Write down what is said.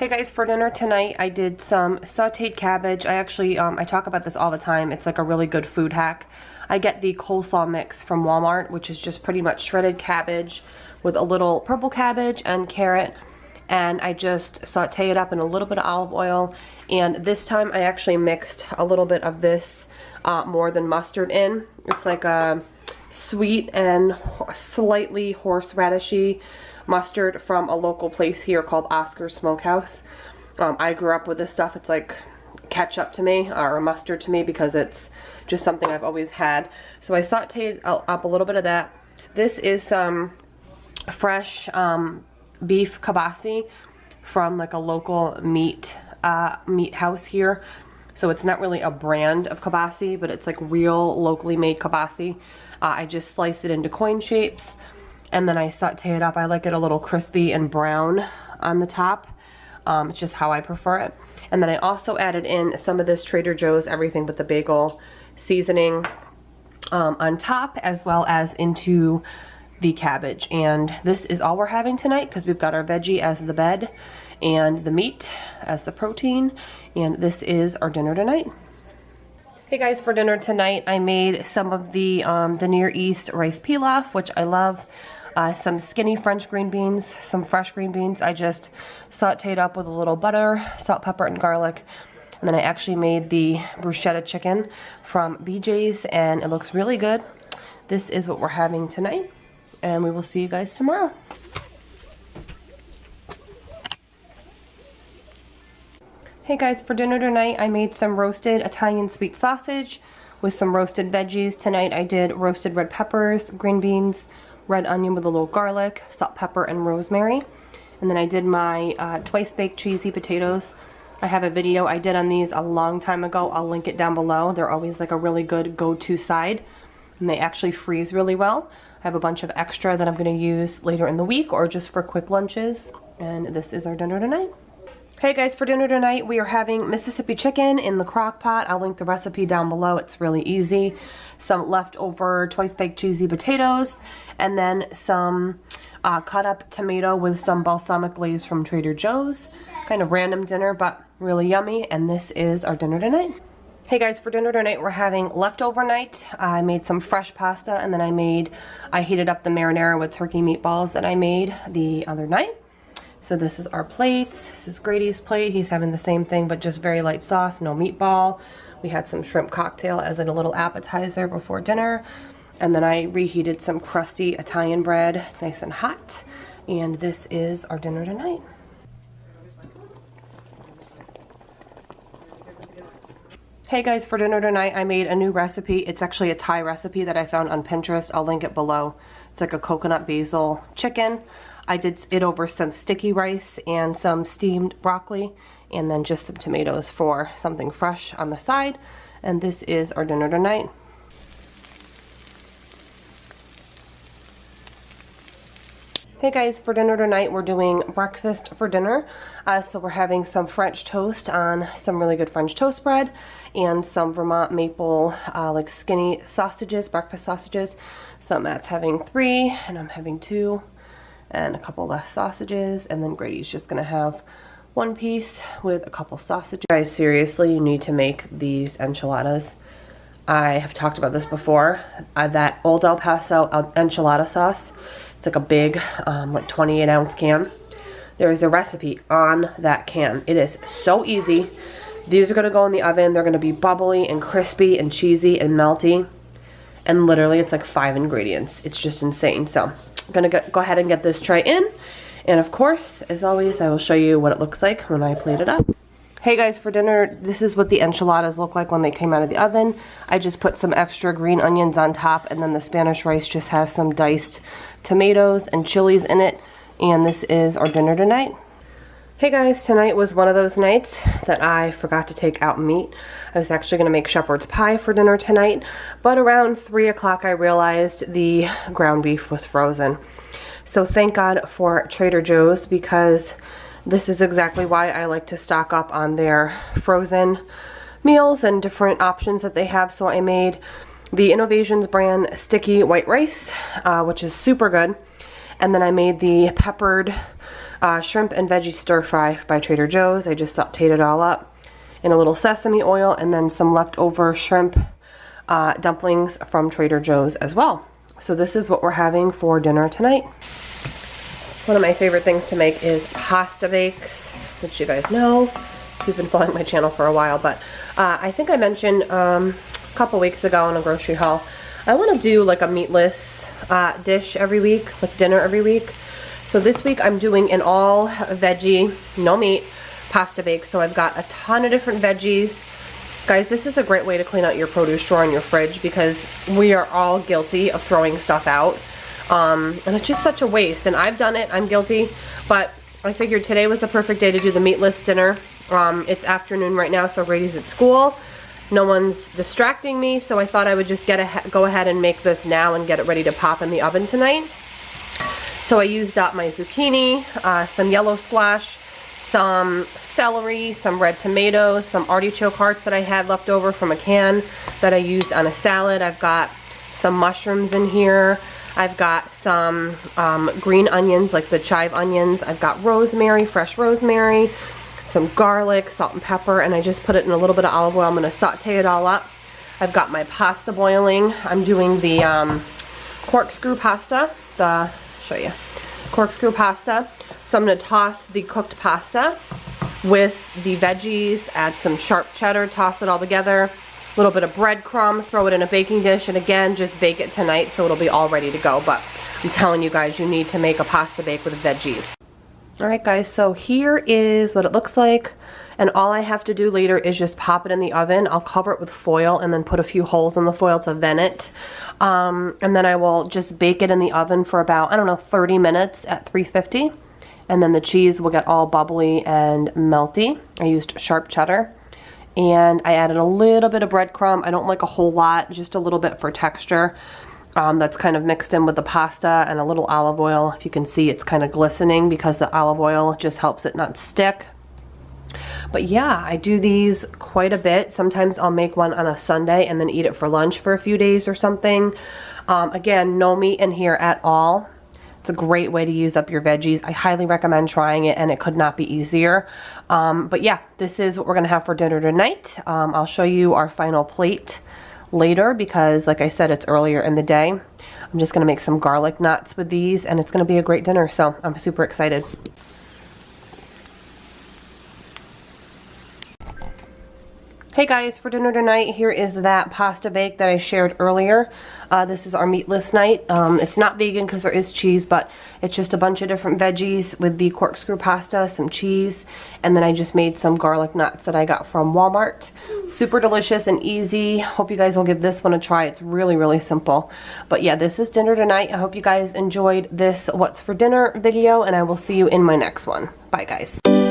Hey guys, for dinner tonight I did some sauteed cabbage. I talk about this all the time. It's like a really good food hack. I get the coleslaw mix from Walmart, which is just pretty much shredded cabbage with a little purple cabbage and carrot, and I just saute it up in a little bit of olive oil. And this time I actually mixed a little bit of this more than mustard in. It's like a sweet and slightly horseradishy mustard from a local place here called Oscar's Smokehouse. I grew up with this stuff. It's like ketchup to me, or mustard to me, because it's just something I've always had. So I sauteed up a little bit of that. This is some fresh beef kibasi from like a local meat house here. So it's not really a brand of kibasi, but it's like real locally made kibasi. I just sliced it into coin shapes, and then I saute it up. I like it a little crispy and brown on the top. It's just how I prefer it. And then I also added in some of this Trader Joe's Everything But the Bagel seasoning on top, as well as into the cabbage. And this is all we're having tonight, because we've got our veggie as the bed and the meat as the protein, and this is our dinner tonight. Hey guys, for dinner tonight I made some of the Near East rice pilaf, which I love. Some skinny French green beans, some fresh green beans. I just sauteed up with a little butter, salt, pepper, and garlic. And then I actually made the bruschetta chicken from BJ's, and it looks really good. This is what we're having tonight, and we will see you guys tomorrow. Hey guys, for dinner tonight I made some roasted Italian sweet sausage with some roasted veggies. Tonight I did roasted red peppers, green beans, red onion with a little garlic, salt, pepper, and rosemary. And then I did my twice baked cheesy potatoes. I have a video I did on these a long time ago. I'll link it down below. They're always like a really good go-to side, and they actually freeze really well. I have a bunch of extra that I'm going to use later in the week or just for quick lunches. And this is our dinner tonight. Hey guys, for dinner tonight we are having Mississippi chicken in the crock pot. I'll link the recipe down below. It's really easy. Some leftover twice baked cheesy potatoes, and then some cut up tomato with some balsamic glaze from Trader Joe's. Kind of random dinner, but really yummy, and this is our dinner tonight. Hey guys, for dinner tonight we're having leftover night. I made some fresh pasta, and then I heated up the marinara with turkey meatballs that I made the other night. So this is our plates. This is Grady's plate. He's having the same thing, but just very light sauce, no meatball. We had some shrimp cocktail as a little appetizer before dinner. And then I reheated some crusty Italian bread. It's nice and hot. And this is our dinner tonight. Hey guys, for dinner tonight I made a new recipe. It's actually a Thai recipe that I found on Pinterest. I'll link it below. It's like a coconut basil chicken. I did it over some sticky rice and some steamed broccoli, and then just some tomatoes for something fresh on the side. And this is our dinner tonight. Hey guys, for dinner tonight we're doing breakfast for dinner. So we're having some French toast on some really good French toast bread, and some Vermont maple like skinny sausages, breakfast sausages. So Matt's having 3 and I'm having 2. And a couple less sausages, and then Grady's just gonna have 1 piece with a couple sausages. Guys, seriously, you need to make these enchiladas. I have talked about this before. That Old El Paso enchilada sauce, it's like a big, like 28-ounce can. There is a recipe on that can. It is so easy. These are gonna go in the oven. They're gonna be bubbly and crispy and cheesy and melty. And literally, it's like 5 ingredients. It's just insane. So I'm gonna go ahead and get this tray in, and of course, as always, I will show you what it looks like when I plate it up. Hey guys, for dinner, this is what the enchiladas look like when they came out of the oven. I just put some extra green onions on top, and then the Spanish rice just has some diced tomatoes and chilies in it, and this is our dinner tonight. Hey guys, tonight was one of those nights that I forgot to take out meat. I was actually going to make shepherd's pie for dinner tonight, but around 3 o'clock I realized the ground beef was frozen. So thank God for Trader Joe's, because this is exactly why I like to stock up on their frozen meals and different options that they have. So I made the Innovations brand sticky white rice, which is super good. And then I made the peppered shrimp and veggie stir fry by Trader Joe's. I just sauteed it all up in a little sesame oil, and then some leftover shrimp dumplings from Trader Joe's as well. So this is what we're having for dinner tonight. One of my favorite things to make is pasta bakes, which you guys know if you've been following my channel for a while. But I think I mentioned a couple weeks ago in a grocery haul, I want to do like a meatless dish every week, like dinner every week. So this week I'm doing an all veggie, no meat pasta bake. So I've got a ton of different veggies. Guys, this is a great way to clean out your produce drawer in your fridge, because we are all guilty of throwing stuff out. And it's just such a waste, and I've done it, I'm guilty, but I figured today was the perfect day to do the meatless dinner. It's afternoon right now, so Grady's at school. No one's distracting me, so I thought I would just go ahead and make this now and get it ready to pop in the oven tonight. So I used up my zucchini, some yellow squash, some celery, some red tomatoes, some artichoke hearts that I had left over from a can that I used on a salad. I've got some mushrooms in here. I've got some green onions, like the chive onions. I've got rosemary, fresh rosemary, some garlic, salt and pepper, and I just put it in a little bit of olive oil. I'm gonna saute it all up. I've got my pasta boiling. I'm doing the corkscrew pasta, show you, corkscrew pasta. So I'm gonna toss the cooked pasta with the veggies, add some sharp cheddar, toss it all together, a little bit of breadcrumb, throw it in a baking dish, and again, just bake it tonight so it'll be all ready to go. But I'm telling you guys, you need to make a pasta bake with veggies. Alright guys, so here is what it looks like, and all I have to do later is just pop it in the oven. I'll cover it with foil and then put a few holes in the foil to vent it. And then I will just bake it in the oven for about, I don't know, 30 minutes at 350. And then the cheese will get all bubbly and melty. I used sharp cheddar. And I added a little bit of breadcrumb. I don't like a whole lot, just a little bit for texture. That's kind of mixed in with the pasta, and a little olive oil. If you can see, it's kind of glistening because the olive oil just helps it not stick. But yeah, I do these quite a bit. Sometimes I'll make one on a Sunday and then eat it for lunch for a few days or something. Again, no meat in here at all. It's a great way to use up your veggies. I highly recommend trying it, and it could not be easier. But yeah, this is what we're gonna have for dinner tonight. I'll show you our final plate later because, like I said, it's earlier in the day. I'm just gonna make some garlic knots with these, and it's gonna be a great dinner, so I'm super excited. Hey guys, for dinner tonight, here is that pasta bake that I shared earlier. This is our meatless night. It's not vegan because there is cheese, but it's just a bunch of different veggies with the corkscrew pasta, some cheese, and then I just made some garlic knots that I got from Walmart. Super delicious and easy. Hope you guys will give this one a try. It's really, really simple. But yeah, this is dinner tonight. I hope you guys enjoyed this What's for Dinner video, and I will see you in my next one. Bye guys.